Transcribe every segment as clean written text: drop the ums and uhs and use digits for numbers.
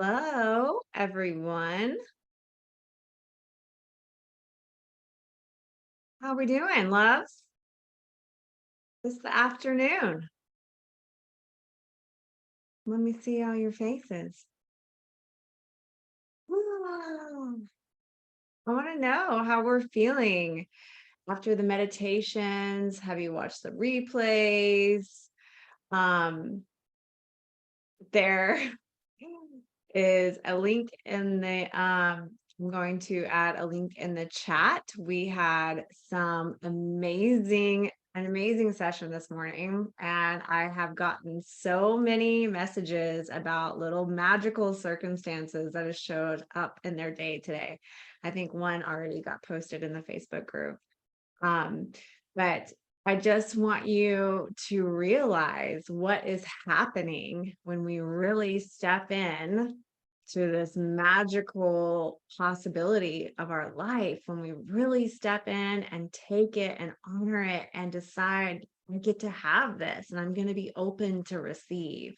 Hello, everyone. How we doing, loves? It's the afternoon. Let me see all your faces. Woo. I want to know how we're feeling after the meditations. Have you watched the replays? Um, there is a link in I'm going to add a link in the chat. We had an amazing session this morning, and I have gotten so many messages about little magical circumstances that have showed up in their day today. I think one already got posted in the Facebook group. But I just want you to realize what is happening when we really step in to this magical possibility of our life, when we really step in and take it and honor it and decide, I get to have this and I'm going to be open to receive.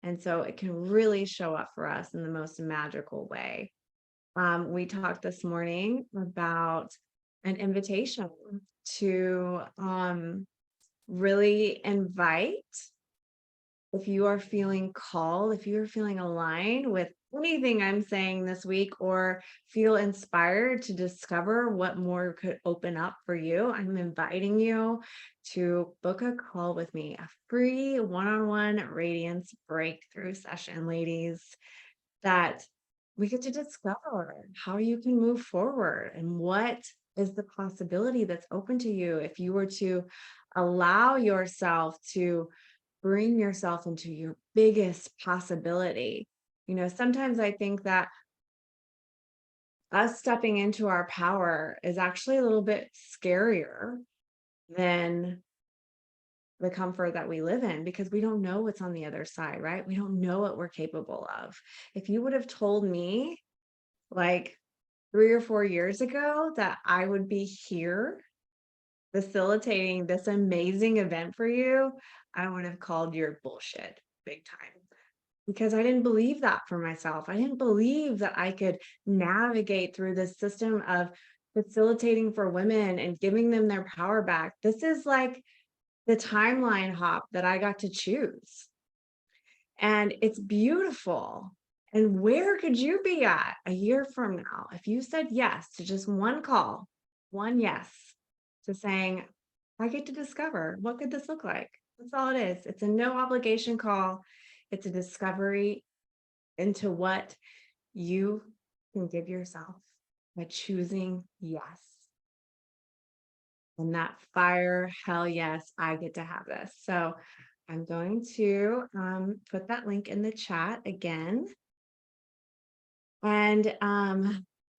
And so it can really show up for us in the most magical way. We talked this morning about an invitation to really invite, if you are feeling called, if you're feeling aligned with anything I'm saying this week, or feel inspired to discover what more could open up for you, I'm inviting you to book a call with me, a free one-on-one radiance breakthrough session, ladies, that we get to discover how you can move forward and what is the possibility that's open to you if you were to allow yourself to bring yourself into your biggest possibility. Sometimes I think that us stepping into our power is actually a little bit scarier than the comfort that we live in, because we don't know what's on the other side, right? We don't know what we're capable of. If you would have told me like 3 or 4 years ago that I would be here facilitating this amazing event for you, I would have called your bullshit big time, because I didn't believe that for myself. I didn't believe that I could navigate through this system of facilitating for women and giving them their power back. This is like the timeline hop that I got to choose. And it's beautiful. And where could you be at a year from now if you said yes to just one call, one yes to saying, I get to discover, what could this look like? That's all it is. It's a no obligation call. It's a discovery into what you can give yourself by choosing yes. And that fire, hell yes, I get to have this. So I'm going to put that link in the chat again. And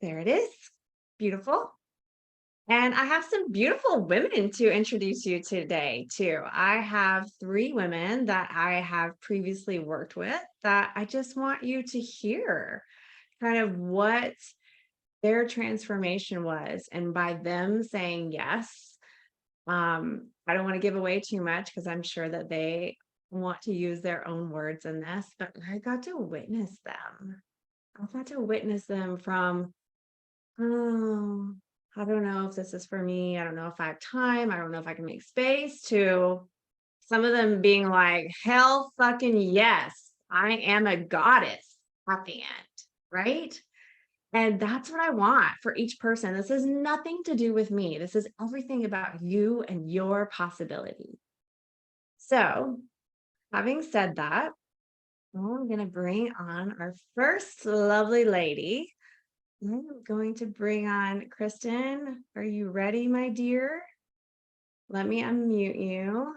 there it is. Beautiful. And I have some beautiful women to introduce you today, too. I have 3 women that I have previously worked with that I just want you to hear kind of what their transformation was. And by them saying yes, I don't want to give away too much because I'm sure that they want to use their own words in this, but I got to witness them. I got to witness them from, oh, I don't know if this is for me. I don't know if I have time. I don't know if I can make space, to some of them being like, hell fucking yes, I am a goddess at the end, right? And that's what I want for each person. This has nothing to do with me. This is everything about you and your possibility. So, having said that, I'm going to bring on our first lovely lady. I'm going to bring on Kristen. Are you ready, my dear? Let me unmute you.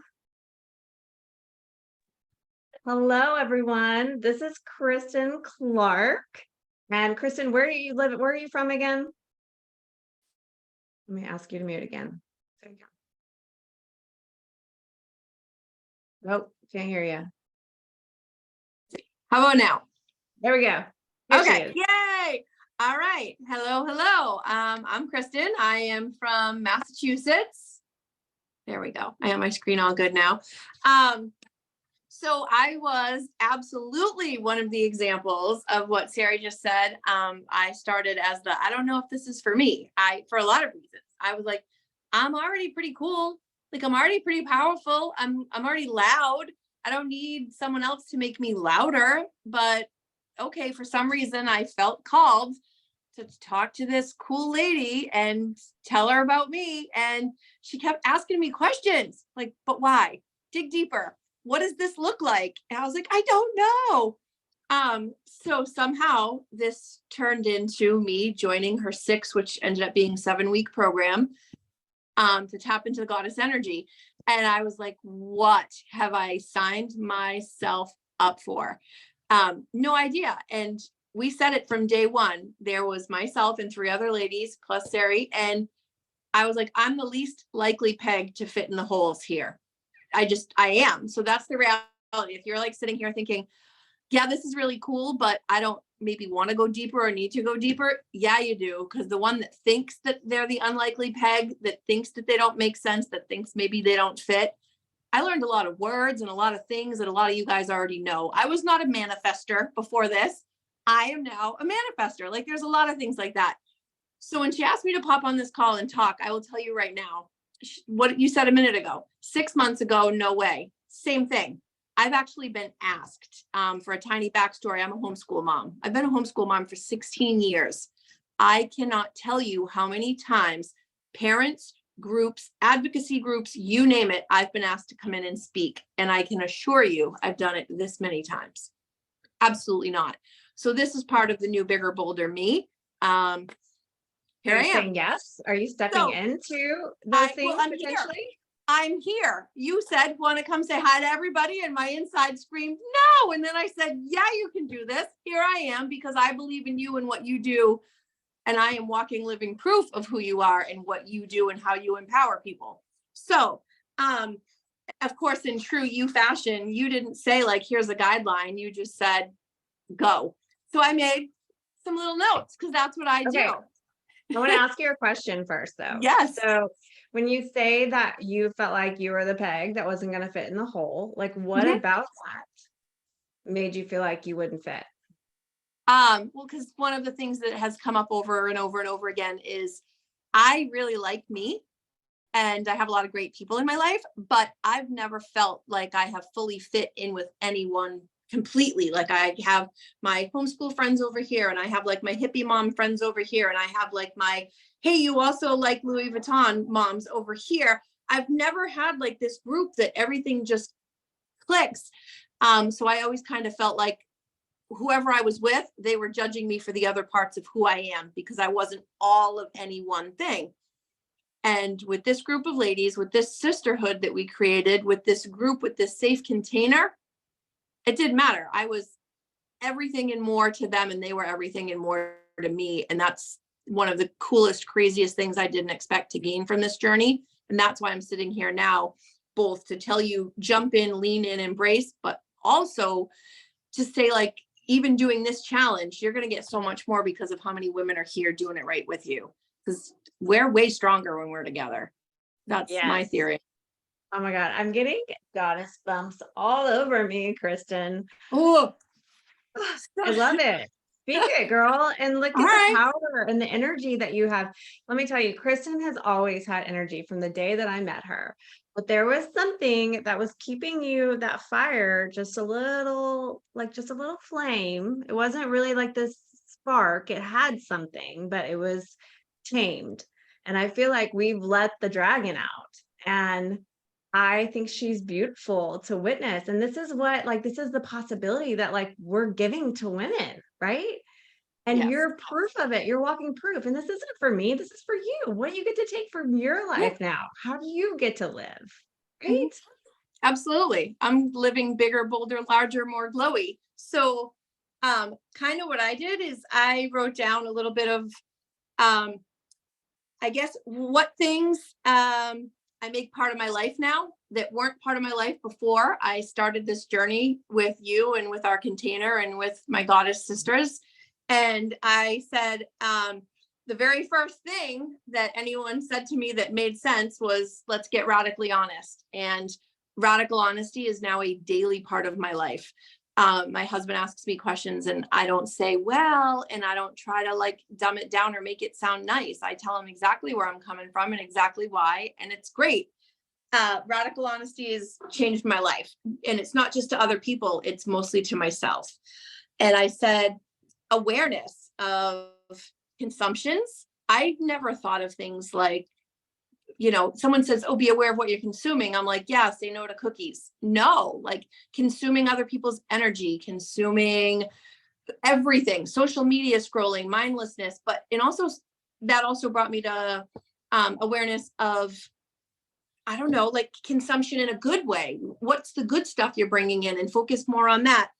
Hello, everyone. This is Kristen Clark. And Kristen, where do you live? Where are you from again? Let me ask you to mute again. There you go. Nope, can't hear you. How about now? There we go. Here okay. Yay. All right. Hello. I'm Kristen. I am from Massachusetts. There we go. I have my screen all good now. So I was absolutely one of the examples of what Sarah just said. I started as I don't know if this is for me. For a lot of reasons, I was like, I'm already pretty cool. Like I'm already pretty powerful. I'm already loud. I don't need someone else to make me louder. But okay, for some reason I felt called to talk to this cool lady and tell her about me. And she kept asking me questions like, but why? Dig deeper. What does this look like? And I was like, I don't know. So somehow this turned into me joining her 6, which ended up being 7-week program, to tap into the goddess energy. And I was like, what have I signed myself up for? No idea. And we said it from day one. There was myself and 3 other ladies plus Sari. And I was like, I'm the least likely peg to fit in the holes here. I am. So that's the reality. If you're like sitting here thinking, yeah, this is really cool, but I don't maybe want to go deeper or need to go deeper. Yeah, you do. Because the one that thinks that they're the unlikely peg, that thinks that they don't make sense, that thinks maybe they don't fit. I learned a lot of words and a lot of things that a lot of you guys already know. I was not a manifester before this. I am now a manifester. Like there's a lot of things like that. So when she asked me to pop on this call and talk, I will tell you right now, what you said a minute ago, 6 months ago, no way. Same thing. I've actually been asked, for a tiny backstory. I'm a homeschool mom. I've been a homeschool mom for 16 years. I cannot tell you how many times parents, groups, advocacy groups, you name it, I've been asked to come in and speak. And I can assure you I've done it this many times. Absolutely not. So this is part of the new, bigger, bolder me. Here Are I you am. saying yes? Are you stepping So into those things I'm potentially? here. I'm here. You said, want to come say hi to everybody? And my inside screamed, no. And then I said, yeah, you can do this. Here I am, because I believe in you and what you do. And I am walking living proof of who you are and what you do and how you empower people. So, of course, in true you fashion, you didn't say like, here's a guideline. You just said, go. So I made some little notes because that's what I do. Okay. I want to ask you a question first, though. Yes. So when you say that you felt like you were the peg that wasn't going to fit in the hole, like what about that made you feel like you wouldn't fit? Well, because one of the things that has come up over and over and over again is I really like me and I have a lot of great people in my life, but I've never felt like I have fully fit in with anyone completely. Like I have my homeschool friends over here, and I have like my hippie mom friends over here, and I have like my, hey, you also like Louis Vuitton moms over here. I've never had like this group that everything just clicks. So I always kind of felt like whoever I was with, they were judging me for the other parts of who I am because I wasn't all of any one thing. And with this group of ladies, with this sisterhood that we created, with this group, with this safe container, it didn't matter. I was everything and more to them, and they were everything and more to me. And that's one of the coolest, craziest things I didn't expect to gain from this journey. And that's why I'm sitting here now, both to tell you, jump in, lean in, embrace, but also to say like, even doing this challenge, you're going to get so much more because of how many women are here doing it right with you. Because we're way stronger when we're together. That's my Yes. theory. Oh my God. I'm getting goddess bumps all over me, Kristen. Oh, I love it. Speak it, girl. And look all at the right. power and the energy that you have. Let me tell you, Kristen has always had energy from the day that I met her. But there was something that was keeping you, that fire, just a little, like just a little flame. It wasn't really like this spark. It had something, but it was tamed. And I feel like we've let the dragon out. And I think she's beautiful to witness. And this is what, like, this is the possibility that, like, we're giving to women, right? And Yes. you're proof of it. You're walking proof. And this isn't for me. This is for you. What do you get to take from your life now? How do you get to live? Right? Absolutely. I'm living bigger, bolder, larger, more glowy. So kind of what I did is I wrote down a little bit of I guess what things I make part of my life now that weren't part of my life before I started this journey with you and with our container and with my goddess sisters. And I said, the very first thing that anyone said to me that made sense was, let's get radically honest. And Radical honesty is now a daily part of my life. My husband asks me questions and I don't say, well, and I don't try to like dumb it down or make it sound nice. I tell him exactly where I'm coming from and exactly why. And it's great. Radical honesty has changed my life. And it's not just to other people, it's mostly to myself. And I said, awareness of consumptions. I never thought of things like, someone says, oh, be aware of what you're consuming. I'm like, yeah, say no to cookies. No, like consuming other people's energy, consuming everything, social media scrolling, mindlessness. And also that also brought me to awareness of, I don't know, like consumption in a good way. What's the good stuff you're bringing in, and focus more on that.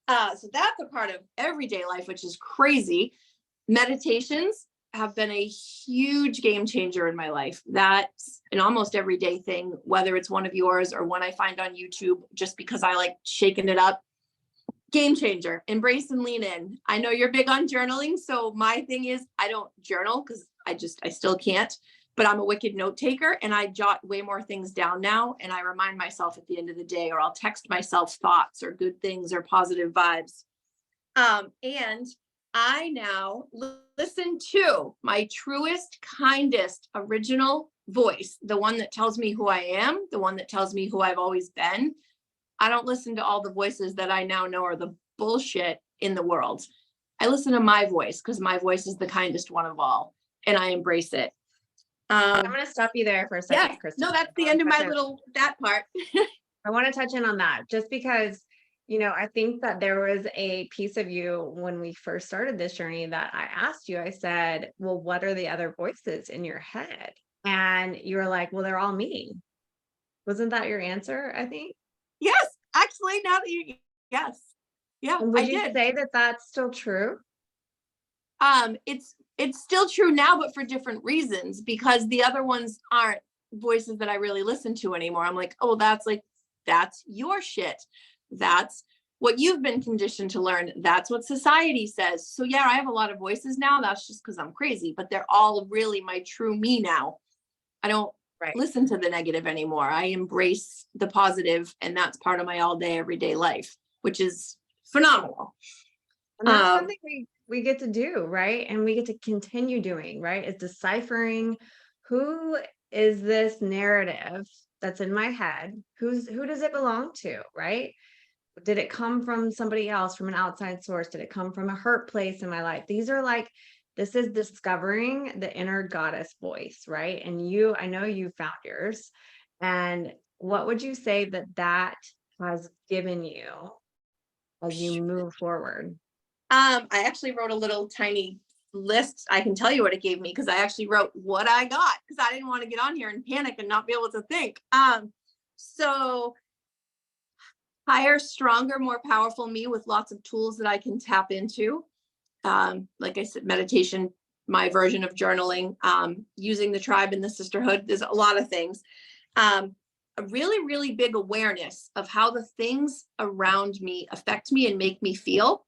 So that's a part of everyday life, which is crazy. Meditations have been a huge game changer in my life. That's an almost everyday thing, whether it's one of yours or one I find on YouTube, just because I like shaking it up. Game changer. Embrace and lean in. I know you're big on journaling. So my thing is I don't journal because I still can't, but I'm a wicked note taker and I jot way more things down now. And I remind myself at the end of the day, or I'll text myself thoughts or good things or positive vibes. And I now listen to my truest, kindest, original voice, the one that tells me who I am, the one that tells me who I've always been. I don't listen to all the voices that I now know are the bullshit in the world. I listen to my voice because my voice is the kindest one of all, and I embrace it. I'm going to stop you there for a second, Yeah, Kristen. no, that's the end of my that part. I want to touch in on that just because, I think that there was a piece of you when we first started this journey that I asked you. I said, well, what are the other voices in your head? And you were like, well, they're all me. Wasn't that your answer, I think? Yes, actually, now that yes. Yeah, And would I you did. say that that's still true? It's still true now, but for different reasons, because the other ones aren't voices that I really listen to anymore. I'm like, oh, that's your shit. That's what you've been conditioned to learn. That's what society says. So yeah, I have a lot of voices now. That's just because I'm crazy, but they're all really my true me now. I don't listen to the negative anymore. I embrace the positive, and that's part of my all day, everyday life, which is phenomenal. And that's something we get to do, right? And we get to continue doing, right? Is deciphering who is this narrative that's in my head? Who does it belong to, right? Did it come from somebody else, from an outside source? Did it come from a hurt place in my life? This is discovering the inner goddess voice, right? And I know you found yours. And what would you say that has given you as you move forward? I actually wrote a little tiny list. I can tell you what it gave me because I actually wrote what I got because I didn't want to get on here and panic and not be able to think. So higher, stronger, more powerful me with lots of tools that I can tap into. Like I said, meditation, my version of journaling, using the tribe and the sisterhood. There's a lot of things. A really, really big awareness of how the things around me affect me and make me feel.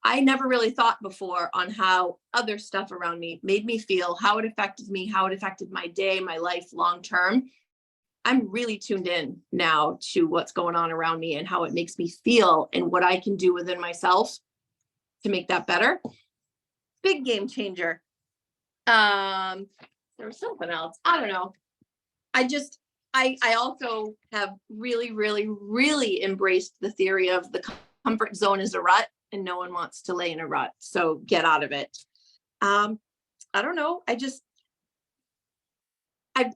I never really thought before on how other stuff around me made me feel, how it affected me, how it affected my day, my life long term. I'm really tuned in now to what's going on around me and how it makes me feel and what I can do within myself to make that better. Big game changer. There was something else. I don't know. I also have really, really, really embraced the theory of the comfort zone is a rut and no one wants to lay in a rut. So get out of it. I don't know.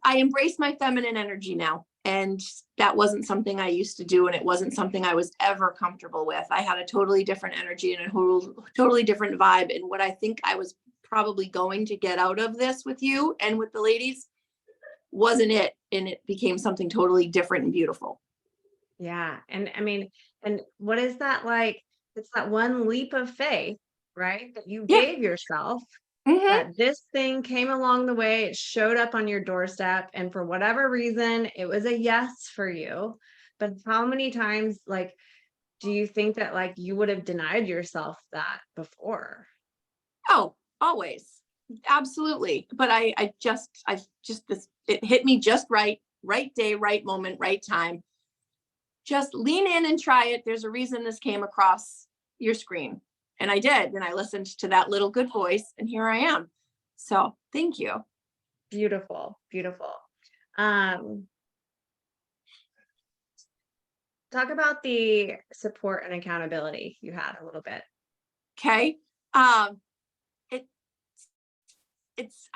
I embrace my feminine energy now. And that wasn't something I used to do. And it wasn't something I was ever comfortable with. I had a totally different energy and a totally different vibe. And what I think I was probably going to get out of this with you and with the ladies wasn't it. And it became something totally different and beautiful. Yeah. And I mean, and what is that like? It's that one leap of faith, right? That you gave yourself, that this thing came along the way, it showed up on your doorstep, and for whatever reason, it was a yes for you. But how many times, do you think that you would have denied yourself that before? Oh, always. Absolutely. But it hit me just right day, right moment, right time. just lean in and try it. There's a reason this came across your screen. And I did. And I listened to that little good voice, and here I am. So thank you. Beautiful, beautiful. Talk about the support and accountability you had a little bit. Okay. It's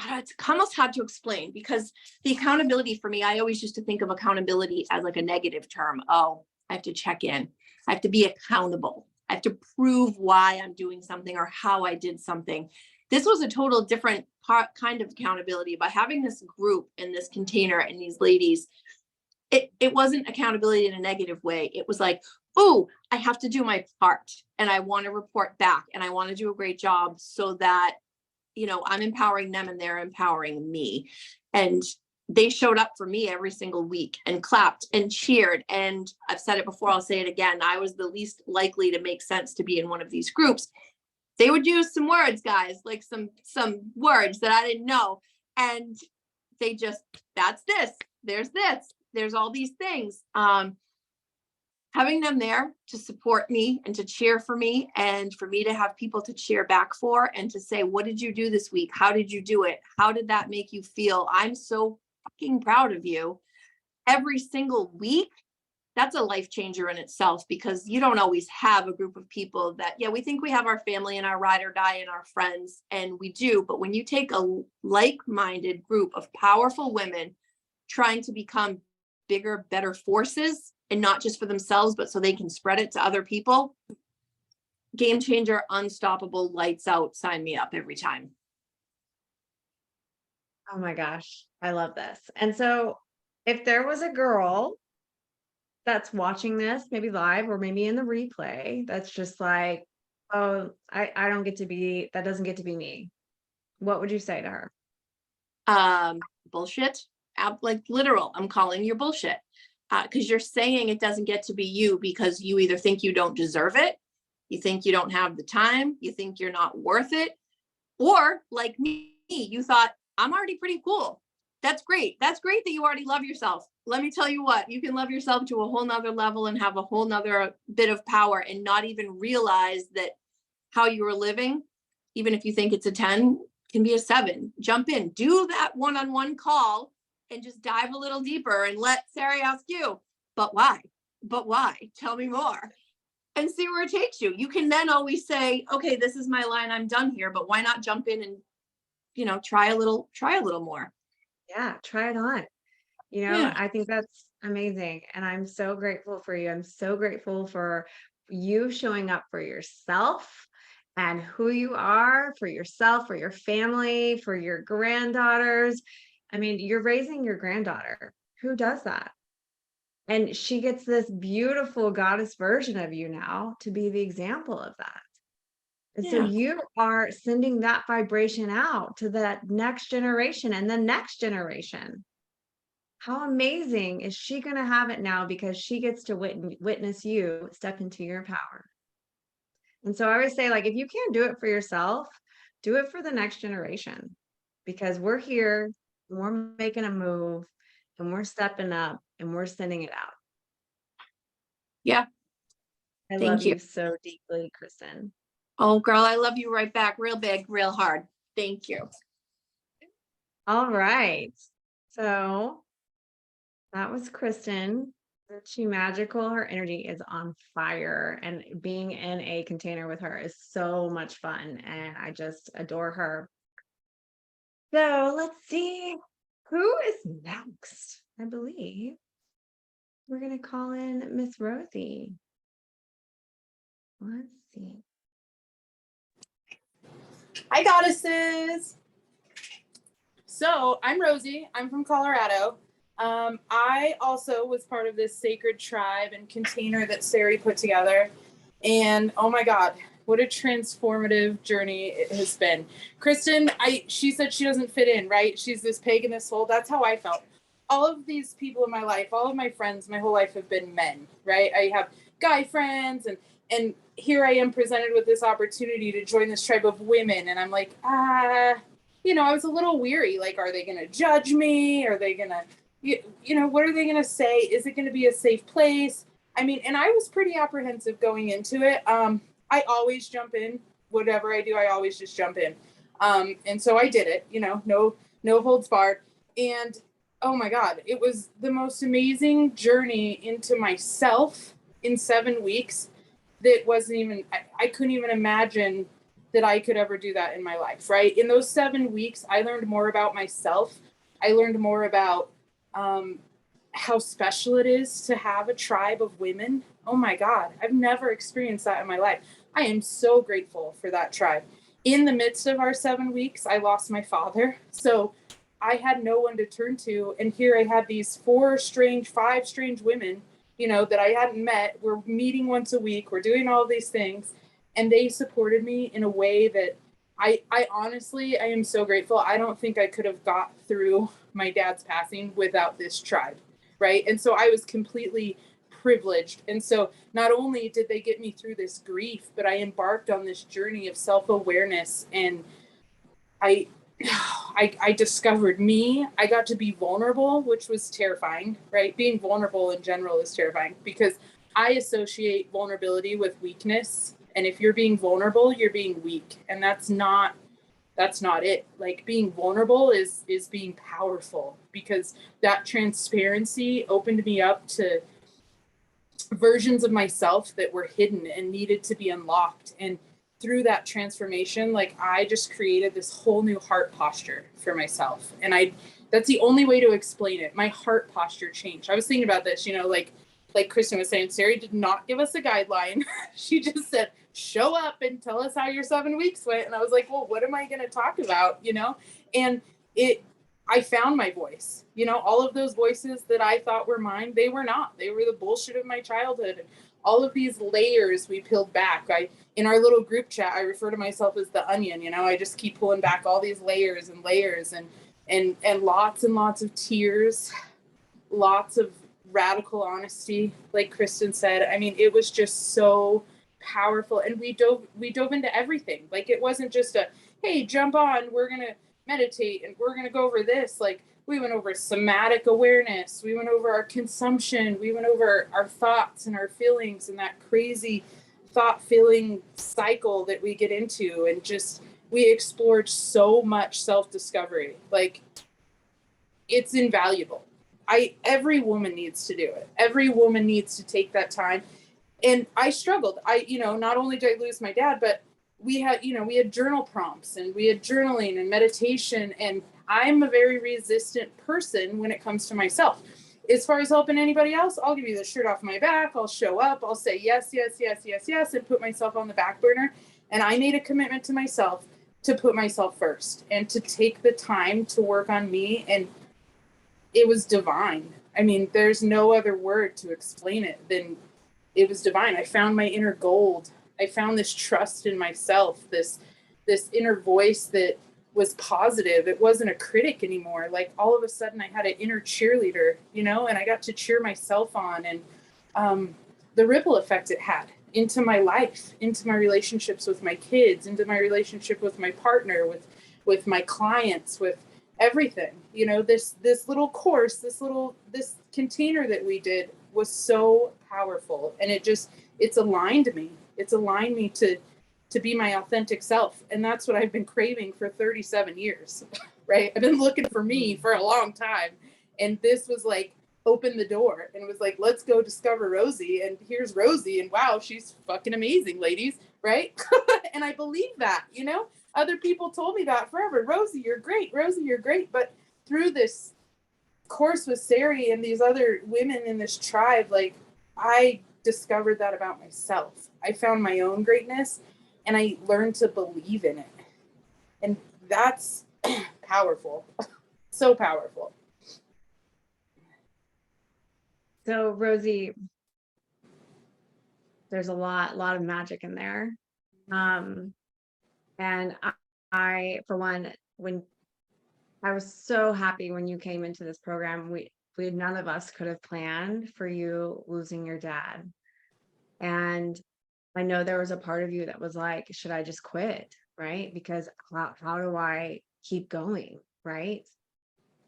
almost hard to explain, because the accountability for me, I always used to think of accountability as like a negative term. Oh, I have to check in. I have to be accountable. I have to prove why I'm doing something or how I did something. This was a total different kind of accountability. By having this group and this container and these ladies, it wasn't accountability in a negative way. It was like, oh, I have to do my part, and I want to report back, and I want to do a great job, so that, you know, I'm empowering them and they're empowering me. And they showed up for me every single week and clapped and cheered. And I've said it before, I'll say it again. I was the least likely to make sense to be in one of these groups. They would use some words, guys, like some words that I didn't know. And they just, that's this, there's all these things. Having them there to support me and to cheer for me, and for me to have people to cheer back for, and to say, what did you do this week? How did you do it? How did that make you feel? I'm so fucking proud of you. Every single week, that's a life changer in itself, because you don't always have a group of people that, yeah, we think we have our family and our ride or die and our friends, and we do. But when you take a like-minded group of powerful women trying to become bigger, better forces, and not just for themselves, but so they can spread it to other people, game changer, unstoppable, lights out, sign me up every time. Oh my gosh, I love this. And so if there was a girl that's watching this, maybe live or maybe in the replay, that's just like, oh, I don't get to be, that doesn't get to be me, what would you say to her? Bullshit. Like literal, I'm calling your bullshit. Because you're saying it doesn't get to be you, because you either think you don't deserve it, you think you don't have the time, you think you're not worth it, or like me, you thought, I'm already pretty cool. That's great. That's great that you already love yourself. Let me tell you what, you can love yourself to a whole nother level and have a whole nother bit of power, and not even realize that how you were living, even if you think it's a 10, can be a 7. Jump in, do that one-on-one call, and just dive a little deeper and let Sarah ask you, but why? But why? Tell me more. And see where it takes you. You can then always say, okay, this is my line, I'm done here, but why not jump in and, you know, try a little more. Yeah, try it on. You know, Yeah. I think that's amazing. And I'm so grateful for you. I'm so grateful for you showing up for yourself and who you are, for yourself, for your family, for your granddaughters. I mean, you're raising your granddaughter. Who does that? And she gets this beautiful goddess version of you now to be the example of that. And so Yeah. you are sending that vibration out to that next generation and the next generation. How amazing is she going to have it now, because she gets to witness you step into your power. And so I would say, like, if you can't do it for yourself, do it for the next generation, because we're here and we're making a move and we're stepping up and we're sending it out. Yeah. I Thank love you. you so deeply, Kristen. Oh, girl, I love you right back. Real big, real hard. Thank you. All right. So that was Kristen. She magical. Her energy is on fire, and being in a container with her is so much fun, and I just adore her. So let's see who is next. I believe we're going to call in Miss Rosie. Let's see. Hi, goddesses. So I'm Rosie. I'm from Colorado. I also was part of this sacred tribe and container that Sari put together. And oh my God, what a transformative journey it has been. Kristen, she said she doesn't fit in, right? She's this pig in this hole. That's how I felt. All of these people in my life, all of my friends, my whole life have been men, right? I have guy friends, and here I am presented with this opportunity to join this tribe of women. And I'm like, you know, I was a little weary. Like, are they going to judge me? Are they going to, you know, what are they going to say? Is it going to be a safe place? I mean, and I was pretty apprehensive going into it. I always jump in. Whatever I do, I always just jump in. And so I did it, you know, no holds barred. And oh my God, it was the most amazing journey into myself in 7 weeks that wasn't even, I couldn't even imagine that I could ever do that in my life, right? In those 7 weeks, I learned more about myself. I learned more about how special it is to have a tribe of women. Oh my God, I've never experienced that in my life. I am so grateful for that tribe. In the midst of our 7 weeks, I lost my father. So I had no one to turn to. And here I had these 5 strange women, you know, that I hadn't met. We're meeting once a week. We're doing all these things. And they supported me in a way that I honestly, I am so grateful. I don't think I could have got through my dad's passing without this tribe. Right. And so I was completely privileged. And so not only did they get me through this grief, but I embarked on this journey of self-awareness, and I discovered me. I got to be vulnerable, which was terrifying, right? Being vulnerable in general is terrifying because I associate vulnerability with weakness. And if you're being vulnerable, you're being weak. And that's not it. Like, being vulnerable is being powerful, because that transparency opened me up to versions of myself that were hidden and needed to be unlocked. And through that transformation, like, I just created this whole new heart posture for myself. And that's the only way to explain it. My heart posture changed. I was thinking about this, you know, like Kristen was saying, Sari did not give us a guideline. She just said, show up and tell us how your 7 weeks went. And I was like, well, what am I going to talk about? You know? And I found my voice, you know, all of those voices that I thought were mine, they were not. They were the bullshit of my childhood. And all of these layers we peeled back. In our little group chat, I refer to myself as the onion, you know, I just keep pulling back all these layers and layers, and lots and lots of tears, lots of radical honesty, like Kristen said. I mean, it was just so powerful. And we dove into everything. Like, it wasn't just a, hey, jump on, we're going to meditate and we're going to go over this. Like, we went over somatic awareness. We went over our consumption. We went over our thoughts and our feelings and that crazy thought feeling cycle that we get into. And just, we explored so much self-discovery. Like, it's invaluable. Every woman needs to do it. Every woman needs to take that time. And I struggled. Not only did I lose my dad, but we had journal prompts, and we had journaling and meditation. And I'm a very resistant person when it comes to myself. As far as helping anybody else, I'll give you the shirt off my back. I'll show up. I'll say yes, yes, yes, yes, yes, and put myself on the back burner. And I made a commitment to myself to put myself first and to take the time to work on me. And it was divine. I mean, there's no other word to explain it than it was divine. I found my inner gold. I found this trust in myself, this inner voice that was positive. It wasn't a critic anymore. Like, all of a sudden I had an inner cheerleader, you know, and I got to cheer myself on. And the ripple effect it had into my life, into my relationships with my kids, into my relationship with my partner, with my clients, with everything. You know, this little course, this container that we did was so powerful. And it's aligned me. It's aligned me to be my authentic self. And that's what I've been craving for 37 years, right? I've been looking for me for a long time. And this was like, open the door, and it was like, let's go discover Rosie. And here's Rosie. And wow, she's fucking amazing, ladies. Right. And I believe that, you know, other people told me that forever. Rosie, you're great. Rosie, you're great. But through this course with Sari and these other women in this tribe, like, I discovered that about myself. I found my own greatness, and I learned to believe in it. And that's powerful. So powerful. So, Rosie, there's a lot of magic in there. And I, for one, when I was so happy when you came into this program, we none of us could have planned for you losing your dad. And I know there was a part of you that was like, should I just quit? Right? Because how do I keep going? Right?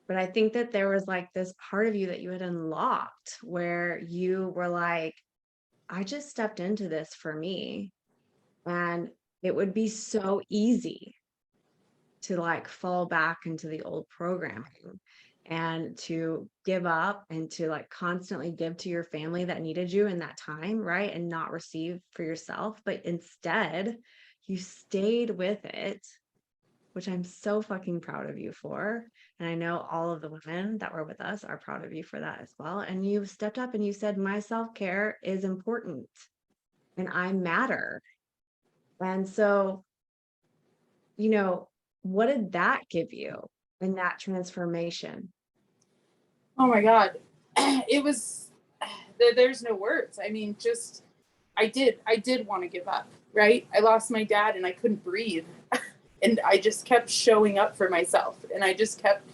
But I think that there was like this part of you that you had unlocked where you were like, I just stepped into this for me, and it would be so easy to like fall back into the old programming and to give up and to like constantly give to your family that needed you in that time, right? And not receive for yourself. But instead, you stayed with it, which I'm so fucking proud of you for. And I know all of the women that were with us are proud of you for that as well. And you stepped up and you said, my self-care is important and I matter. And so, you know, what did that give you in that transformation? Oh my God. It was, there's no words. I mean, just, I did want to give up, right? I lost my dad and I couldn't breathe. And I just kept showing up for myself. And I just kept,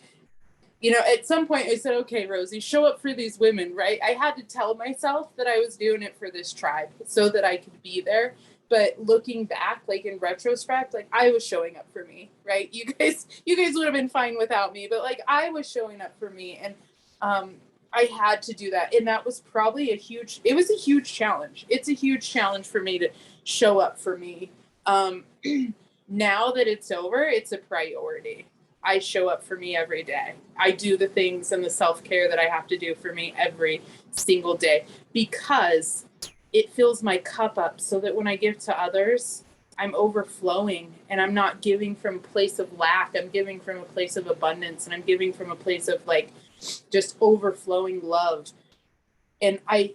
at some point I said, okay, Rosie, show up for these women, right? I had to tell myself that I was doing it for this tribe so that I could be there. But looking back, like in retrospect, like I was showing up for me, right? You guys would have been fine without me, but like I was showing up for me. And I had to do that. And that was probably it was a huge challenge. It's a huge challenge for me to show up for me. Now that it's over, it's a priority. I show up for me every day. I do the things and the self-care that I have to do for me every single day because it fills my cup up so that when I give to others, I'm overflowing and I'm not giving from a place of lack. I'm giving from a place of abundance and I'm giving from a place of like just overflowing love. And I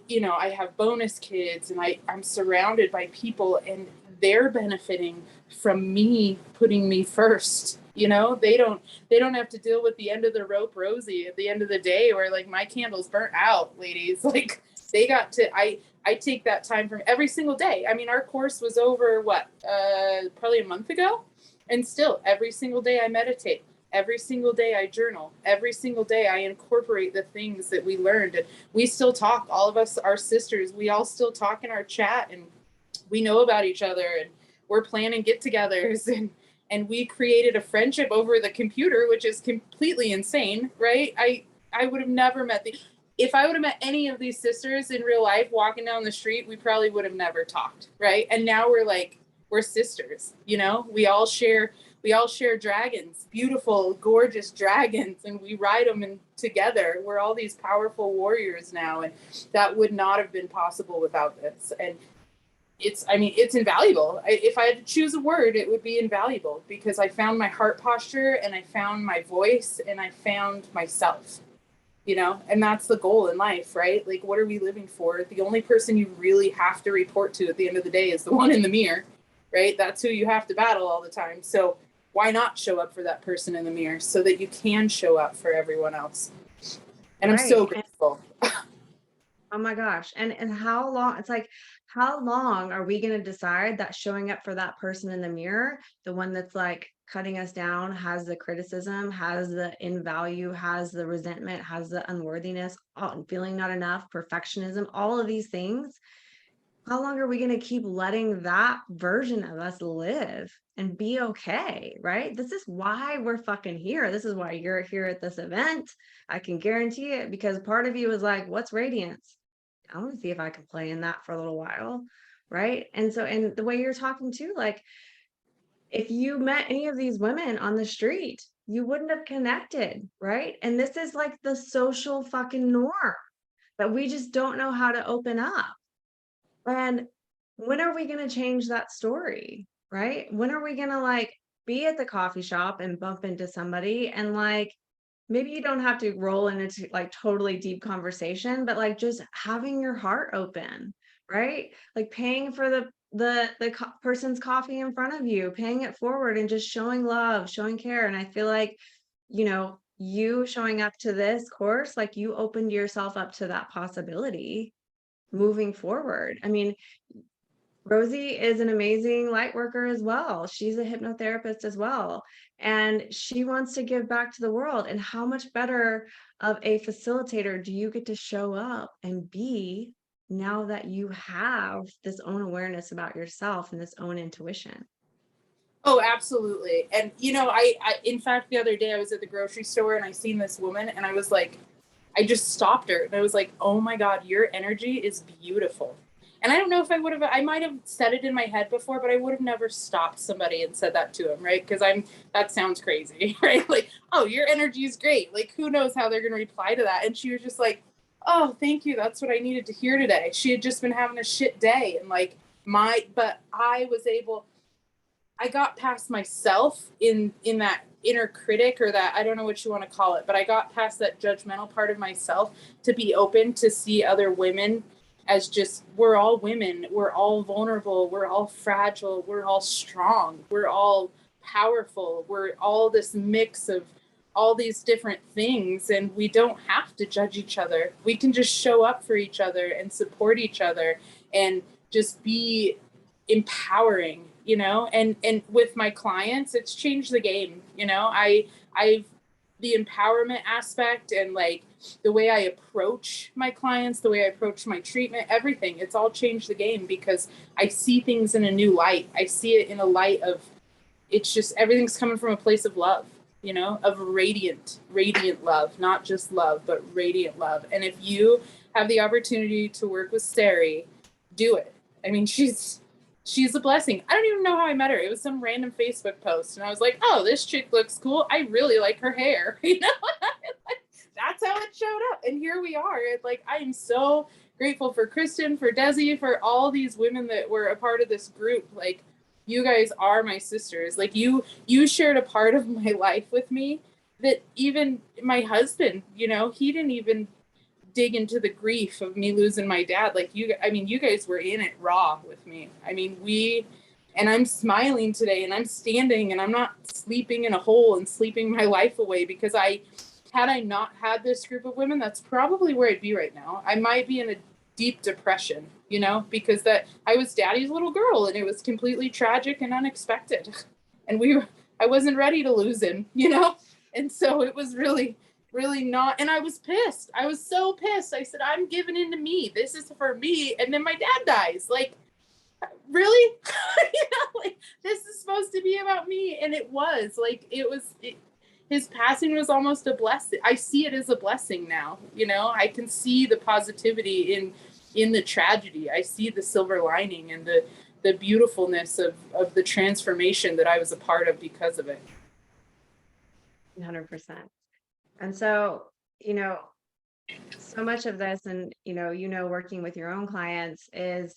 have bonus kids and I'm surrounded by people and they're benefiting from me putting me first. They don't have to deal with the end of the rope Rosie at the end of the day where like my candle's burnt out, ladies. Like they got to, I take that time from every single day. I mean, our course was over probably a month ago. And still every single day I meditate. Every single day I journal. Every single day I incorporate the things that we learned. And we still talk, all of us, our sisters, we all still talk in our chat and we know about each other and we're planning get-togethers and we created a friendship over the computer, which is completely insane, right? I would have never met if I would have met any of these sisters in real life walking down the street, we probably would have never talked, right? And now we're sisters, we all share dragons, beautiful, gorgeous dragons, and we ride them together. We're all these powerful warriors now, and that would not have been possible without this. And it's invaluable. If I had to choose a word, it would be invaluable because I found my heart posture and I found my voice and I found myself, and that's the goal in life, right? Like, what are we living for? The only person you really have to report to at the end of the day is the one in the mirror, right? That's who you have to battle all the time. So why not show up for that person in the mirror so that you can show up for everyone else? And I'm so grateful. Oh my gosh. And how long, it's like, how long are we going to decide that showing up for that person in the mirror, the one that's like cutting us down, has the criticism, has the invalue, has the resentment, has the unworthiness, feeling not enough, perfectionism, all of these things? How long are we going to keep letting that version of us live and be okay, right? This is why we're fucking here. This is why you're here at this event. I can guarantee it because part of you is like, what's radiance? I want to see if I can play in that for a little while, right? And so, and the way you're talking too, like if you met any of these women on the street, you wouldn't have connected, right? And this is like the social fucking norm that we just don't know how to open up. And when are we going to change that story, right? When are we going to like be at the coffee shop and bump into somebody and like, maybe you don't have to roll into like totally deep conversation, but like just having your heart open, right? Like paying for the person's coffee in front of you, paying it forward and just showing love, showing care. And I feel like, you showing up to this course, like you opened yourself up to that possibility moving forward. I mean, Rosie is an amazing light worker as well. She's a hypnotherapist as well. And she wants to give back to the world. And how much better of a facilitator do you get to show up and be now that you have this own awareness about yourself and this own intuition? Oh, absolutely. And, I in fact, the other day I was at the grocery store and I seen this woman and I was like, I just stopped her and I was like, oh my God, your energy is beautiful. And I don't know if I might have said it in my head before, but I would have never stopped somebody and said that to them, right? Because that sounds crazy, right? Like, oh, your energy is great. Like, who knows how they're going to reply to that? And she was just like, oh, thank you. That's what I needed to hear today. She had just been having a shit day. And like, but I got past myself in that inner critic, or that, I don't know what you want to call it, but I got past that judgmental part of myself to be open to see other women as just, we're all women, we're all vulnerable, we're all fragile, we're all strong, we're all powerful, we're all this mix of all these different things, and we don't have to judge each other. We can just show up for each other and support each other and just be empowering, and with my clients, it's changed the game. I've the empowerment aspect, and like the way I approach my clients, the way I approach my treatment, everything, it's all changed the game, because I see things in a new light. I see it in a light of, it's just, everything's coming from a place of love, of radiant love, not just love, but radiant love. And if you have the opportunity to work with Sari, do it. I mean, she's a blessing. I don't even know how I met her. It was some random Facebook post, and I was like, oh, this chick looks cool. I really like her hair. That's how it showed up. And here we are. Like, I am so grateful for Kristen, for Desi, for all these women that were a part of this group. Like, you guys are my sisters. Like, you shared a part of my life with me that even my husband, he didn't even dig into the grief of me losing my dad. Like, you guys were in it raw with me. I mean, and I'm smiling today, and I'm standing, and I'm not sleeping in a hole and sleeping my life away, because had I not had this group of women, that's probably where I'd be right now. I might be in a deep depression, because I was daddy's little girl, and it was completely tragic and unexpected. And I wasn't ready to lose him, And so it was really, really not. And I was pissed. I was so pissed. I said, I'm giving in to me. This is for me. And then my dad dies. Like, really? Like, this is supposed to be about me. And it was like, his passing was almost a blessing. I see it as a blessing now. I can see the positivity in the tragedy. I see the silver lining and the beautifulness of the transformation that I was a part of because of it. 100%. And so, so much of this, and, working with your own clients, is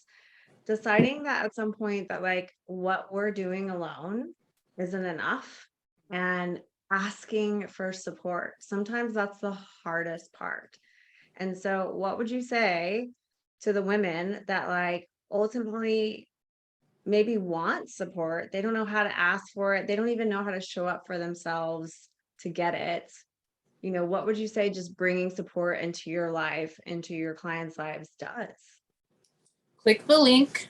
deciding that at some point that like what we're doing alone isn't enough, and asking for support. Sometimes that's the hardest part. And so what would you say to the women that like ultimately maybe want support? They don't know how to ask for it. They don't even know how to show up for themselves to get it. What would you say just bringing support into your life, into your clients' lives does? Click the link,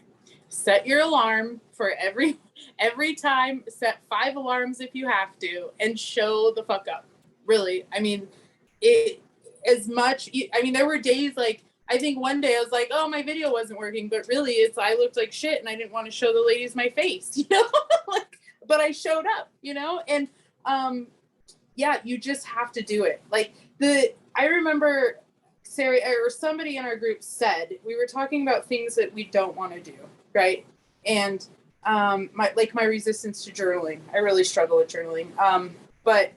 set your alarm for every time, set 5 alarms if you have to, and show the fuck up. Really. I mean, there were days, like, I think one day I was like, oh, my video wasn't working, but really I looked like shit, and I didn't want to show the ladies my face, like, but I showed up, and, yeah, you just have to do it. Like, I remember Sari or somebody in our group said, we were talking about things that we don't want to do, right? And my resistance to journaling. I really struggle with journaling. But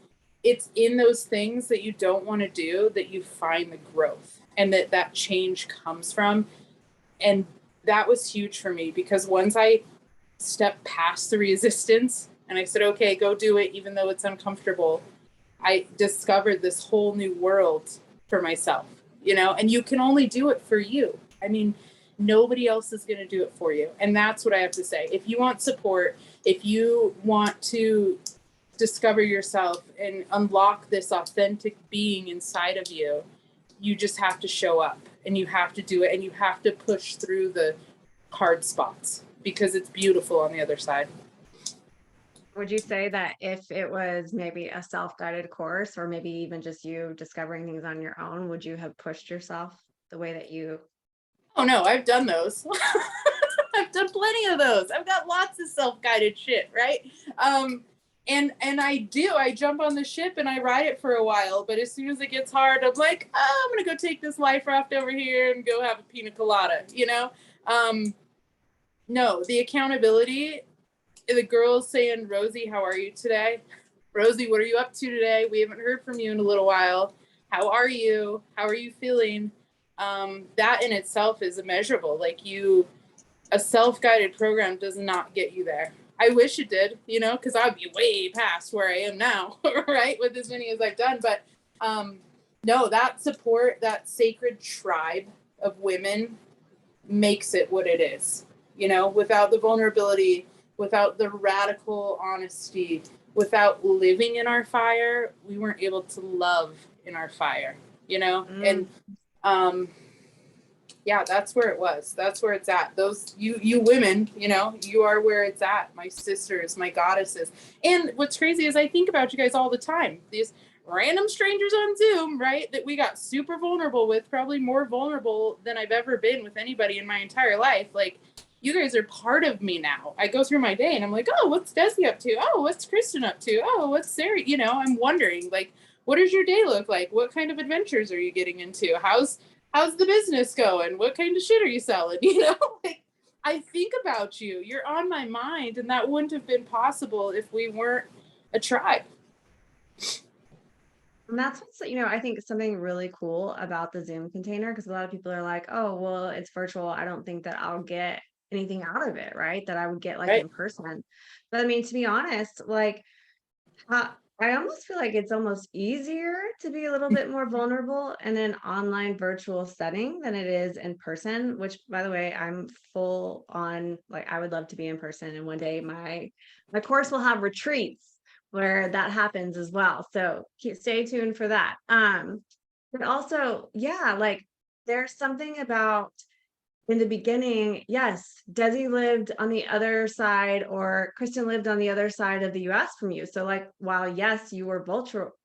it's in those things that you don't want to do that you find the growth, and that change comes from. And that was huge for me, because once I stepped past the resistance and I said, okay, go do it, even though it's uncomfortable, I discovered this whole new world for myself, and you can only do it for you. I mean, nobody else is going to do it for you. And that's what I have to say. If you want support, if you want to discover yourself and unlock this authentic being inside of you, you just have to show up, and you have to do it, and you have to push through the hard spots, because it's beautiful on the other side. Would you say that if it was maybe a self-guided course, or maybe even just you discovering things on your own, would you have pushed yourself the way that you? Oh no, I've done those. I've done plenty of those. I've got lots of self-guided shit, right? And I jump on the ship and I ride it for a while, but as soon as it gets hard, I'm like, oh, I'm gonna go take this life raft over here and go have a pina colada, No, the accountability, the girls saying, Rosie, how are you today? Rosie, what are you up to today? We haven't heard from you in a little while. How are you? How are you feeling? That in itself is immeasurable. Like a self-guided program does not get you there. I wish it did, because I'd be way past where I am now, right? With as many as I've done. But no, that support, that sacred tribe of women makes it what it is. Without the vulnerability, without the radical honesty, without living in our fire, we weren't able to love in our fire, and yeah, that's where it was. That's where it's at. Those you women, you are where it's at. My sisters, my goddesses. And what's crazy is I think about you guys all the time. These random strangers on Zoom, right? That we got super vulnerable with, probably more vulnerable than I've ever been with anybody in my entire life. Like, you guys are part of me now. I go through my day and I'm like, oh, what's Desi up to? Oh, what's Kristen up to? Oh, what's Sarah? I'm wondering, like, what does your day look like? What kind of adventures are you getting into? How's the business going? What kind of shit are you selling? Like, I think about you. You're on my mind, and that wouldn't have been possible if we weren't a tribe. And that's what's, I think something really cool about the Zoom container, because a lot of people are like, oh, well, it's virtual. I don't think that I'll get anything out of it, right? That I would get like Right. in person. But I mean, to be honest, like, I almost feel like it's almost easier to be a little bit more vulnerable in an online virtual setting than it is in person, which, by the way, I'm full on, like, I would love to be in person. And one day my course will have retreats where that happens as well. So stay tuned for that. But also, yeah, like, there's something about, in the beginning, yes, Desi lived on the other side, or Kristen lived on the other side of the US from you. So, like, while yes, you were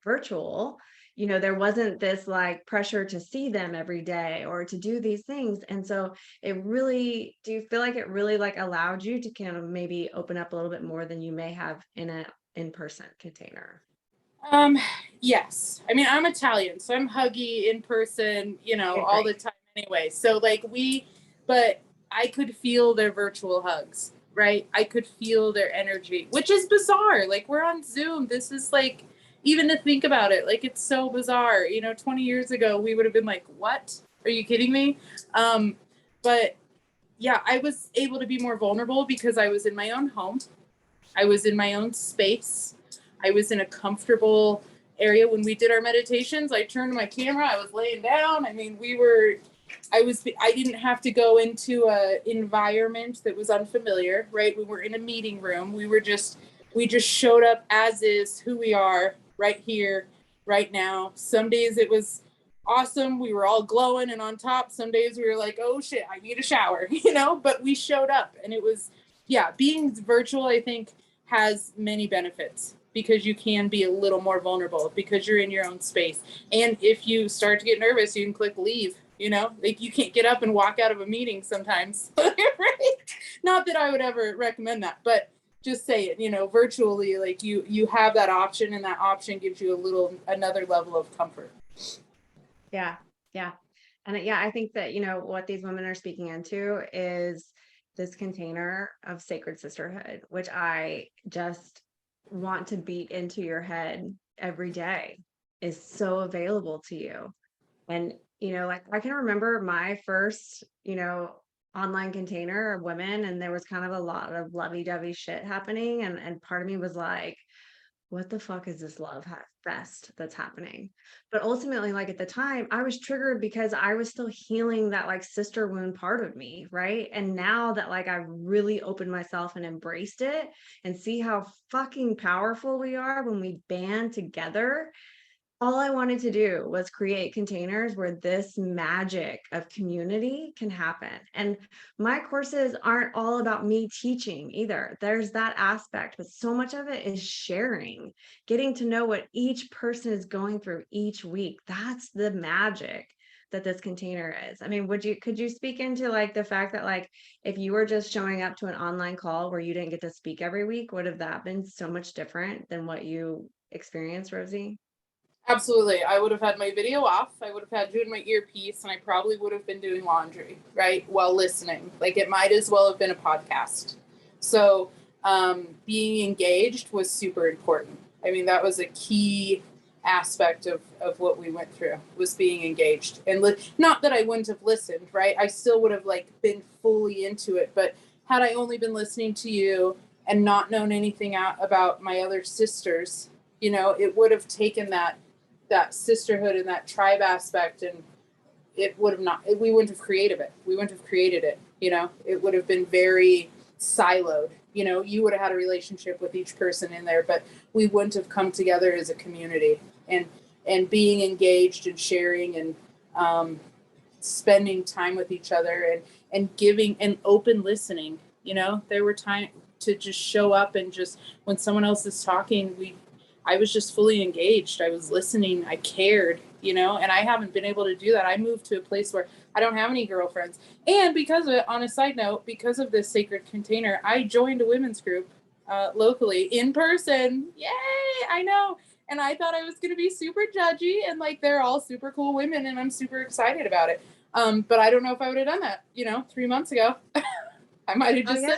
virtual, there wasn't this like pressure to see them every day or to do these things. And so do you feel like it really like allowed you to kind of maybe open up a little bit more than you may have in a in-person container? Yes. I mean, I'm Italian, so I'm huggy in person, all the time anyway. So but I could feel their virtual hugs, right? I could feel their energy, which is bizarre. Like, we're on Zoom. This is like, even to think about it, like, it's so bizarre. 20 years ago, we would have been like, what? Are you kidding me? But yeah, I was able to be more vulnerable because I was in my own home. I was in my own space. I was in a comfortable area. When we did our meditations, I turned my camera, I was laying down. I mean, I didn't have to go into a environment that was unfamiliar, right? We were in a meeting room. We just showed up as is, who we are right here, right now. Some days it was awesome. We were all glowing and on top. Some days we were like, oh shit, I need a shower, but we showed up, and it was, yeah, being virtual, I think, has many benefits because you can be a little more vulnerable because you're in your own space. And if you start to get nervous, you can click leave, like, you can't get up and walk out of a meeting sometimes. Right? Not that I would ever recommend that, but just say it, virtually, like, you have that option, and that option gives you another level of comfort. Yeah. Yeah. And yeah, I think that, what these women are speaking into is this container of sacred sisterhood, which I just want to beat into your head every day, is so available to you. And, like, I can remember my first, online container of women, and there was kind of a lot of lovey-dovey shit happening. And part of me was like, what the fuck is this love fest that's happening? But ultimately, like, at the time, I was triggered because I was still healing that like sister wound part of me, right? And now that like I've really opened myself and embraced it and see how fucking powerful we are when we band together, all I wanted to do was create containers where this magic of community can happen. And my courses aren't all about me teaching either. There's that aspect, but so much of it is sharing, getting to know what each person is going through each week. That's the magic that this container is. I mean, could you speak into like the fact that, like, if you were just showing up to an online call where you didn't get to speak every week, would have that been so much different than what you experienced, Rosie? Absolutely. I would have had my video off. I would have had you in my earpiece, and I probably would have been doing laundry, right? While listening. Like, it might as well have been a podcast. So being engaged was super important. I mean, that was a key aspect of what we went through, was being engaged. And not that I wouldn't have listened, right? I still would have like been fully into it. But had I only been listening to you and not known anything out about my other sisters, you know, it would have taken that sisterhood and that tribe aspect, and it would have not, we wouldn't have created it. We wouldn't have created it. You know, it would have been very siloed. You know, you would have had a relationship with each person in there, but we wouldn't have come together as a community, and being engaged and sharing and spending time with each other and giving and open listening. You know, there were times to just show up and just, when someone else is talking, I was just fully engaged. I was listening. I cared, you know, and I haven't been able to do that. I moved to a place where I don't have any girlfriends. And because of it, on a side note, because of this sacred container, I joined a women's group locally in person. Yay, I know. And I thought I was going to be super judgy, and like, they're all super cool women, and I'm super excited about it. But I don't know if I would have done that, you know, 3 months ago. I might have just said,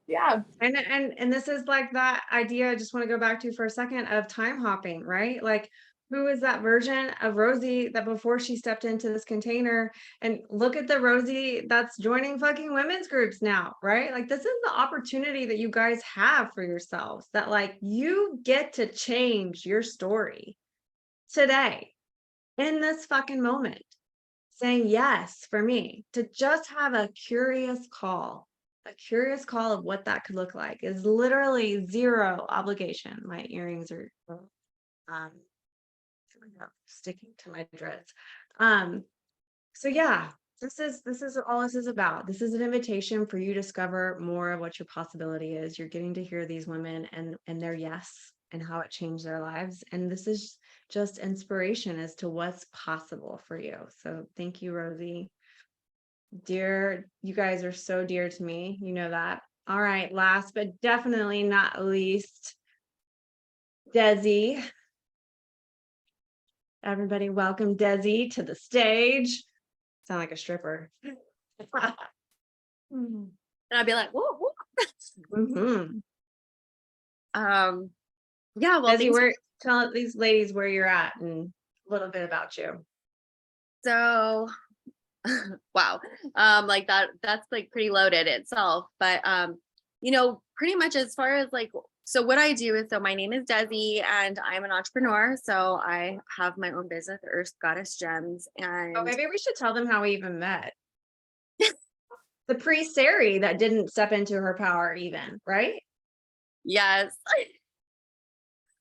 yeah. And this is like that idea I just want to go back to for a second of time hopping, right? Like, who is that version of Rosie that before she stepped into this container, and look at the Rosie that's joining fucking women's groups now, right? Like, this is the opportunity that you guys have for yourselves, that like you get to change your story today in this fucking moment, saying yes for me to just have a curious call of what that could look like is literally zero obligation. My earrings are sticking to my dreads. So yeah, this is all this is about. This is an invitation for you to discover more of what your possibility is. You're getting to hear these women and their yes and how it changed their lives. And this is just inspiration as to what's possible for you. So thank you, Rosie. Dear, you guys are so dear to me. You know that. All right, last but definitely not least, Desi. Everybody welcome Desi to the stage. Sound like a stripper. And I'd be like, whoa, whoa. Mm-hmm. Yeah, well, Desi, tell these ladies where you're at and a little bit about you. so wow. Like that's like pretty loaded itself. But you know, pretty much as far as like, so what I do is, so my name is Desi and I'm an entrepreneur. So I have my own business, Earth Goddess Gems. And Oh, maybe we should tell them how we even met. The pre-Sari that didn't step into her power even, right? yes.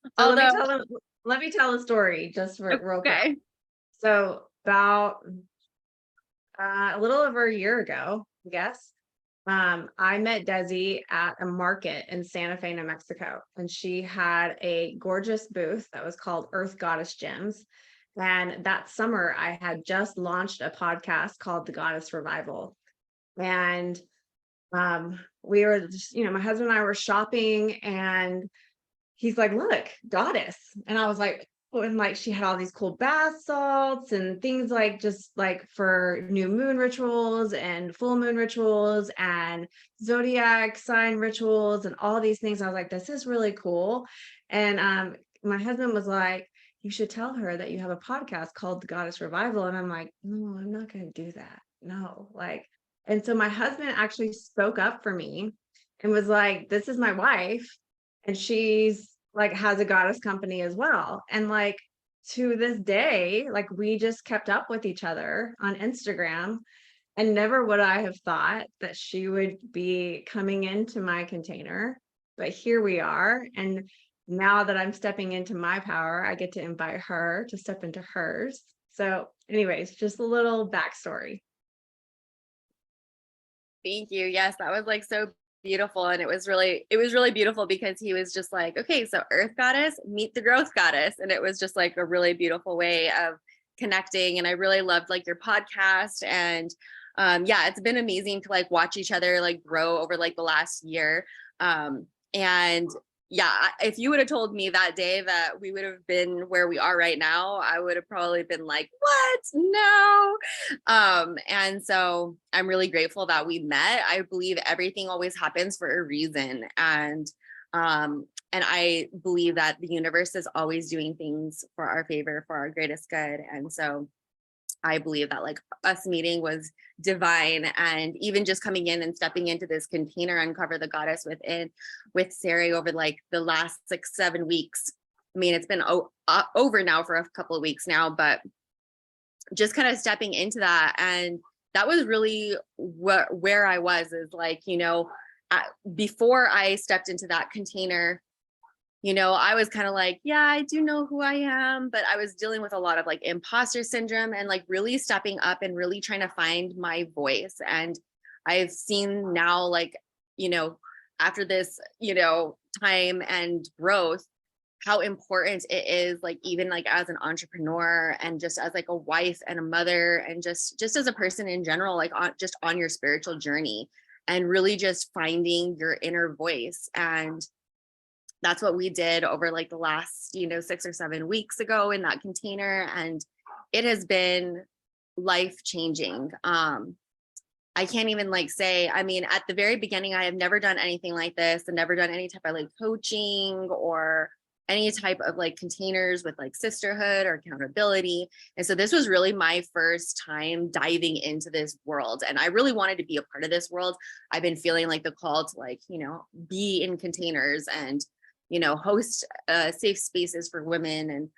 So Although, let me tell a story just for real quick. okay. So about a little over a year ago, I guess, I met Desi at a market in Santa Fe, New Mexico, and she had a gorgeous booth that was called Earth Goddess Gems. And that summer, I had just launched a podcast called The Goddess Revival. And we were just, you know, my husband and I were shopping, and he's like, look, Goddess. And I was like, oh, and like she had all these cool bath salts and things like just like for new moon rituals and full moon rituals and zodiac sign rituals and all these things. I was like, this is really cool. And my husband was like, you should tell her that you have a podcast called The Goddess Revival. And I'm like, no, I'm not going to do that. No, like, and so my husband actually spoke up for me and was like, this is my wife, and she's like has a goddess company as well. And like to this day, like we just kept up with each other on Instagram, and never would I have thought that she would be coming into my container. But here we are. And now that I'm stepping into my power, I get to invite her to step into hers. So anyways, just a little backstory. Thank you. Yes, that was like so beautiful. And it was really beautiful because he was just like, okay, so Earth Goddess, meet the Growth Goddess. And it was just like a really beautiful way of connecting. And I really loved like your podcast. And yeah, it's been amazing to like watch each other like grow over like the last year. And if you would have told me that day that we would have been where we are right now, I would have probably been like, what? No. And so I'm really grateful that we met. I believe everything always happens for a reason. And I believe that the universe is always doing things for our favor, for our greatest good. And so I believe that like us meeting was divine, and even just coming in and stepping into this container, Uncover the Goddess within, with Sari over like the last 6-7 weeks. I mean, it's been over now for a couple of weeks now, but just kind of stepping into that. And that was really where I was, is like, before I stepped into that container, I was kind of like, yeah, I do know who I am, but I was dealing with a lot of like imposter syndrome and like really stepping up and really trying to find my voice. And I've seen now, like, after this, time and growth, how important it is, like, even like as an entrepreneur and just as like a wife and a mother and just as a person in general, like on your spiritual journey, and really just finding your inner voice. And that's what we did over like the last, 6 or 7 weeks ago in that container. And it has been life changing. I can't even like say, I mean, at the very beginning, I have never done anything like this and never done any type of like coaching or any type of like containers with like sisterhood or accountability. And so this was really my first time diving into this world. And I really wanted to be a part of this world. I've been feeling like the call to like, be in containers and host safe spaces for women, and